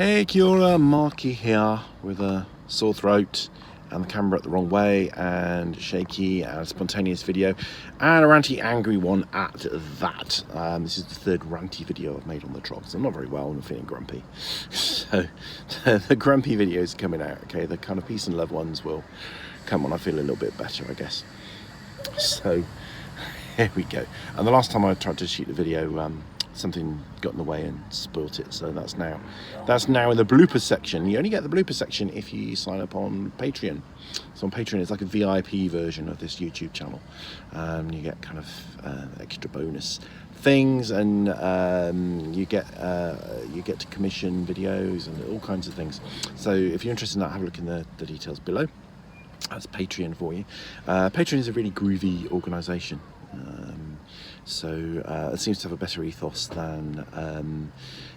Hey, kia ora, Markie here with a sore throat and the camera at the wrong way and shaky and spontaneous video and a ranty angry one at that. This is the third ranty video I've made on the trogs. I'm not very well and I'm feeling grumpy. So the grumpy videos are coming out, okay? The kind of peace and love ones will come when I feel a little bit better, I guess. So here we go. And the last time I tried to shoot the video, something got in the way and spoilt it, so that's now in the blooper section. You only get the blooper section if you sign up on Patreon. So on Patreon it's like a VIP version of this YouTube channel. You get kind of extra bonus things, and you get to commission videos and all kinds of things. So if you're interested in that, have a look in the details below. That's Patreon for you. Patreon is a really groovy organisation. It seems to have a better ethos than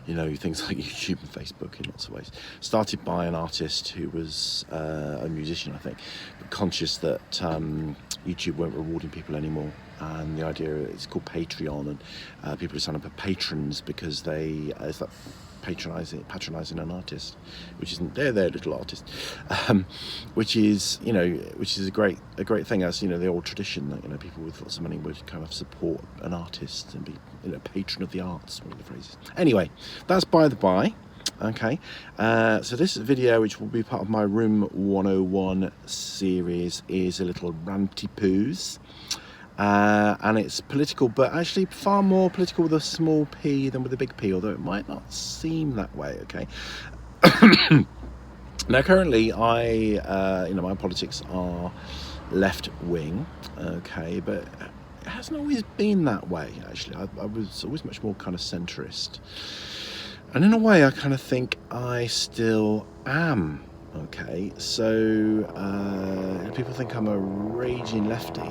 things like YouTube and Facebook in lots of ways. Started by an artist who was a musician, I think, but conscious that YouTube weren't rewarding people anymore, and the idea it's called Patreon, and people are signing up as patrons because it's like patronising an artist, which isn't their little artist, which is a great thing, as the old tradition that people with lots of money would kind of support an artist and be patron of the arts, one of the phrases. Anyway, that's by the by. Okay, so this video, which will be part of my Room 101 series, is a little ranty poos. And it's political, but actually far more political with a small p than with a big P, although it might not seem that way, okay? Now, currently, my politics are left-wing, okay, but it hasn't always been that way, actually. I was always much more kind of centrist. And in a way, I kind of think I still am, okay? So, people think I'm a raging lefty.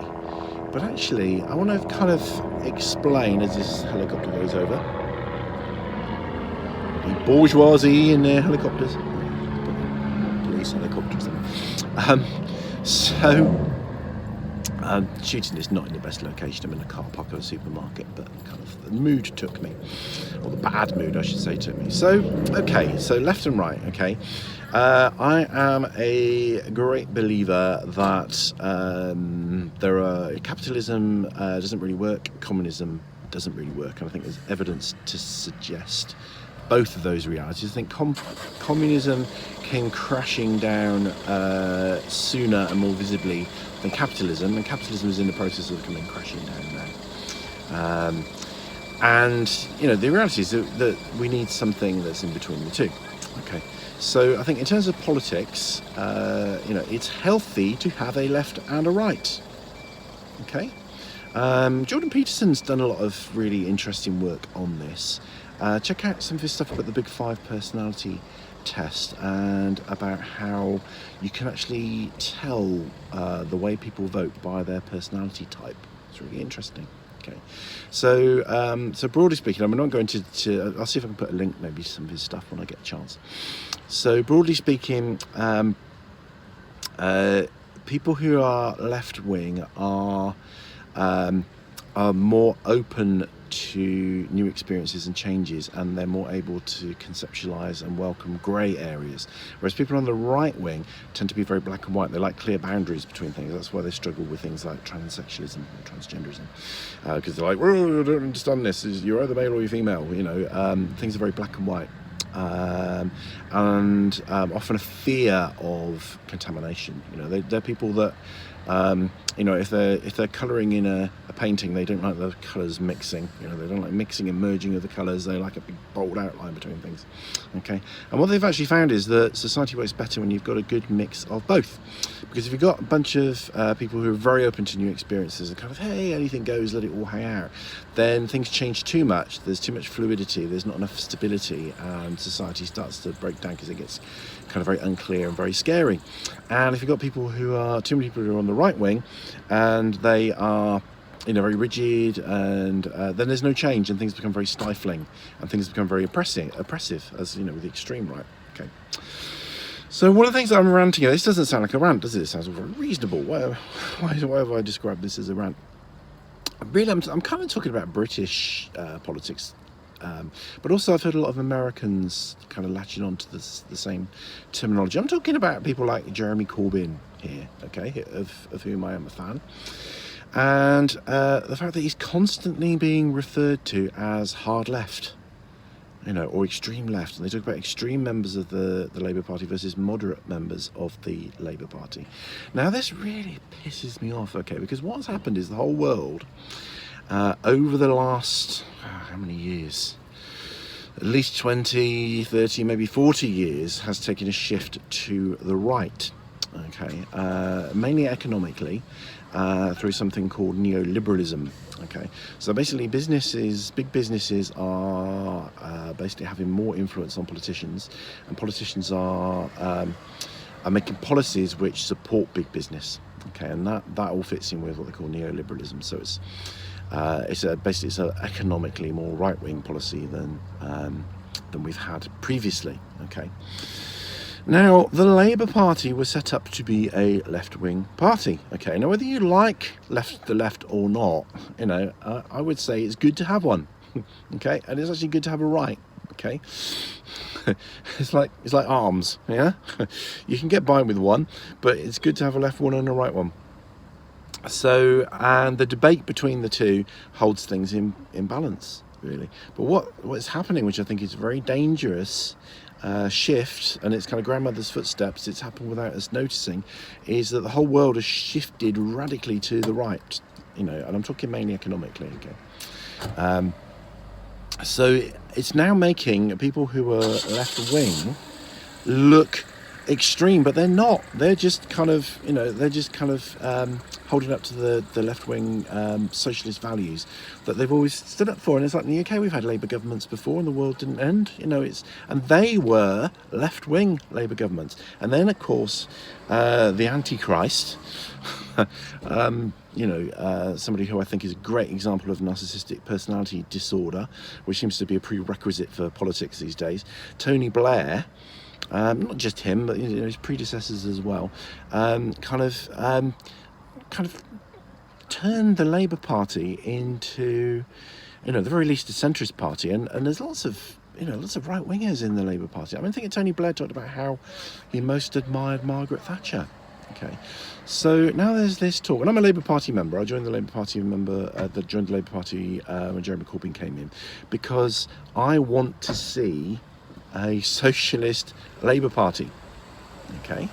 But actually, I want to kind of explain, as this helicopter goes over, the bourgeoisie in their helicopters, police helicopters. Shooting is not in the best location. I'm in a car park of a supermarket, but kind of the mood took me, or the bad mood, I should say, took me. So, okay, so left and right, okay. I am a great believer that capitalism doesn't really work, communism doesn't really work, and I think there's evidence to suggest both of those realities. I think communism came crashing down sooner and more visibly than capitalism, and capitalism is in the process of coming crashing down now. And the reality is that we need something that's in between the two. Okay. So I think in terms of politics, it's healthy to have a left and a right. Okay, Jordan Peterson's done a lot of really interesting work on this. Check out some of his stuff about the Big Five personality test and about how you can actually tell the way people vote by their personality type. It's really interesting. Okay, so broadly speaking, I'm not going to I'll see if I can put a link maybe to some of his stuff when I get a chance. So broadly speaking, people who are left-wing are more open to new experiences and changes, and they're more able to conceptualize and welcome grey areas, whereas people on the right wing tend to be very black and white. They like clear boundaries between things. That's why they struggle with things like transsexualism and transgenderism, because they're like, well, I don't understand this, you're either male or you're female, things are very black and white. And often a fear of contamination. They're people that if they're colouring in a painting, they don't like the colours mixing. They don't like mixing and merging of the colours. They like a big bold outline between things. Okay, and what they've actually found is that society works better when you've got a good mix of both. Because if you've got a bunch of people who are very open to new experiences and kind of, hey, anything goes, let it all hang out, then things change too much. There's too much fluidity. There's not enough stability, and society starts to break down because it gets kind of very unclear and very scary. And if you've got too many people who are on the right wing, and they are very rigid, and then there's no change, and things become very stifling, and things become very oppressive, as with the extreme right. Okay. So one of the things that I'm ranting about, this doesn't sound like a rant, does it? It sounds very reasonable. Why have I described this as a rant? Really, I'm kind of talking about British politics But also I've heard a lot of Americans kind of latching on to the same terminology. I'm talking about people like Jeremy Corbyn here, okay, of whom I am a fan. And the fact that he's constantly being referred to as hard left, or extreme left. And they talk about extreme members of the Labour Party versus moderate members of the Labour Party. Now, this really pisses me off, okay, because what's happened is the whole world, over the last, how many years? At least 20, 30, maybe 40 years, has taken a shift to the right, okay, mainly economically, through something called neoliberalism. Okay, so basically big businesses are basically having more influence on politicians, and politicians are making policies which support big business. Okay, and that all fits in with what they call neoliberalism. So it's an economically more right-wing policy than we've had previously. Okay. Now, the Labour Party was set up to be a left-wing party. Okay, now whether you like the left or not, I would say it's good to have one. Okay, and it's actually good to have a right. Okay, it's like arms. Yeah, you can get by with one, but it's good to have a left one and a right one. So, and the debate between the two holds things in balance, really. But what's happening, which I think is very dangerous, shift, and it's kind of grandmother's footsteps, it's happened without us noticing, is that the whole world has shifted radically to the right, and I'm talking mainly economically, okay. So it's now making people who are left-wing look extreme, but they're not. They're just kind of, holding up to the left-wing socialist values that they've always stood up for. And it's like in the UK, we've had Labour governments before, and the world didn't end. And they were left-wing Labour governments. And then, of course, the Antichrist, somebody who I think is a great example of narcissistic personality disorder, which seems to be a prerequisite for politics these days, Tony Blair. Not just him, but his predecessors as well, kind of turned the Labour Party into, the very least, a centrist party, and there's lots of right wingers in the Labour Party. I mean, I think Tony Blair talked about how he most admired Margaret Thatcher. Okay, so now there's this talk, and I'm a Labour Party member. I joined the Labour Party when Jeremy Corbyn came in, because I want to see a socialist Labour Party. Okay,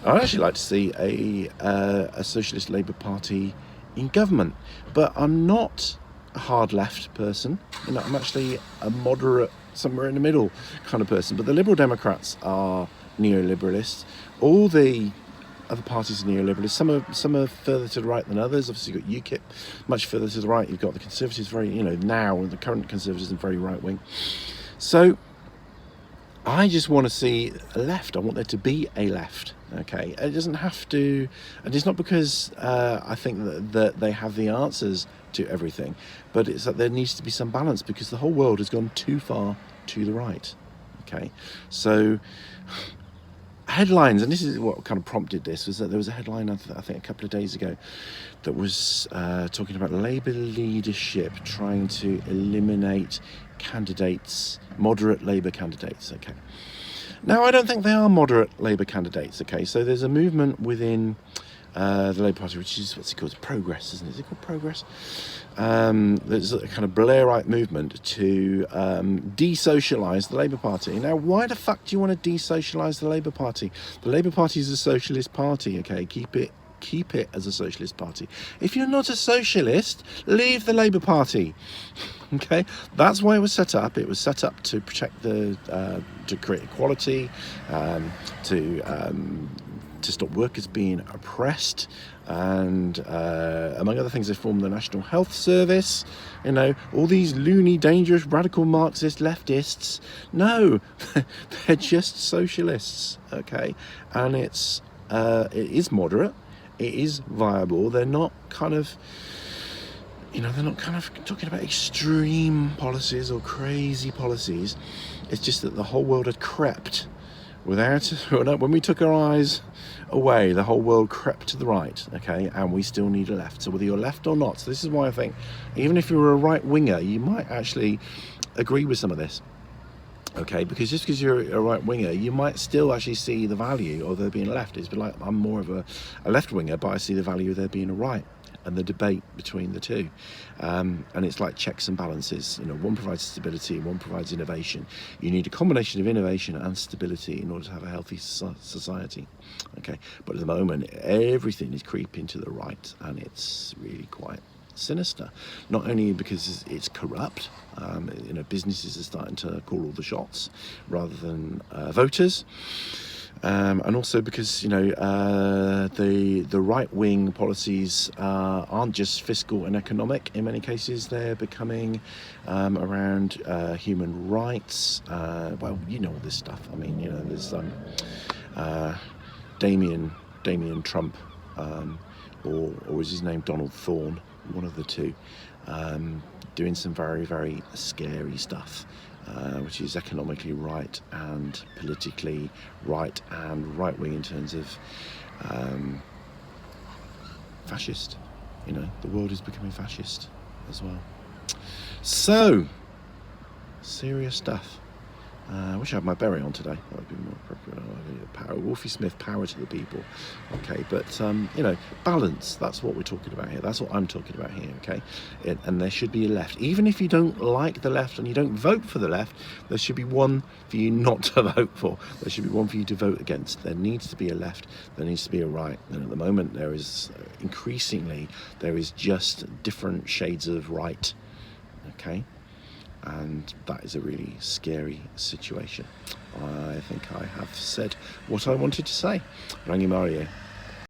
I'd actually like to see a socialist Labour Party in government, but I'm not a hard left person. I'm actually a moderate, somewhere in the middle kind of person. But the Liberal Democrats are neoliberalists. All the other parties are neoliberalists. Some are further to the right than others. Obviously, you've got UKIP much further to the right. You've got the Conservatives now the current Conservatives are very right wing. So I just want to see a left. I want there to be a left. Okay, it doesn't have to, and it's not because I think that they have the answers to everything, but it's that there needs to be some balance, because the whole world has gone too far to the right. Okay, so headlines, and this is what kind of prompted this, was that there was a headline I think a couple of days ago that was talking about Labour leadership trying to eliminate moderate Labour candidates. Okay, now I don't think they are moderate Labour candidates. Okay, so there's a movement within the Labour Party, which is, what's it called? Progress, isn't it? Is it called Progress? There's a kind of Blairite movement to de-socialise the Labour Party. Now, why the fuck do you want to de-socialise the Labour Party? The Labour Party is a socialist party, okay? Keep it as a socialist party. If you're not a socialist, leave the Labour Party. Okay, that's why it was set up. It was set up to protect to create equality, to stop workers being oppressed, and among other things, they formed the National Health Service. All these loony, dangerous, radical Marxist leftists. No, they're just socialists. Okay, and it is moderate. It is viable. They're not kind of, they're not kind of talking about extreme policies or crazy policies. It's just that the whole world had crept when we took our eyes away, the whole world crept to the right, okay, and we still need a left. So whether you're left or not, so this is why I think even if you're a right winger, you might actually agree with some of this. Okay, because just because you're a right winger, you might still actually see the value of there being a left. It's been like, I'm more of a left winger, but I see the value of there being a right, and the debate between the two. And it's like checks and balances. You know, one provides stability, one provides innovation. You need a combination of innovation and stability in order to have a healthy society. Okay, but at the moment, everything is creeping to the right, and it's really quite sinister. Not only because it's corrupt, you know, businesses are starting to call all the shots rather than voters, and also because, you know, the right-wing policies aren't just fiscal and economic. In many cases, they're becoming around human rights. Well, you know all this stuff. I mean, you know, there's Damien Trump, or is his name Donald Thorne? One of the two, doing some very, very scary stuff, which is economically right and politically right and right-wing in terms of fascist. You know, the world is becoming fascist as well. So, serious stuff. I wish I had my berry on today. That would be more appropriate. Power, Wolfie Smith, power to the people. Okay, but you know, balance. That's what we're talking about here. That's what I'm talking about here. Okay, and there should be a left. Even if you don't like the left and you don't vote for the left, there should be one for you not to vote for. There should be one for you to vote against. There needs to be a left. There needs to be a right. And at the moment, there is increasingly just different shades of right. Okay. And that is a really scary situation. I think I have said what I wanted to say. Rangimarie.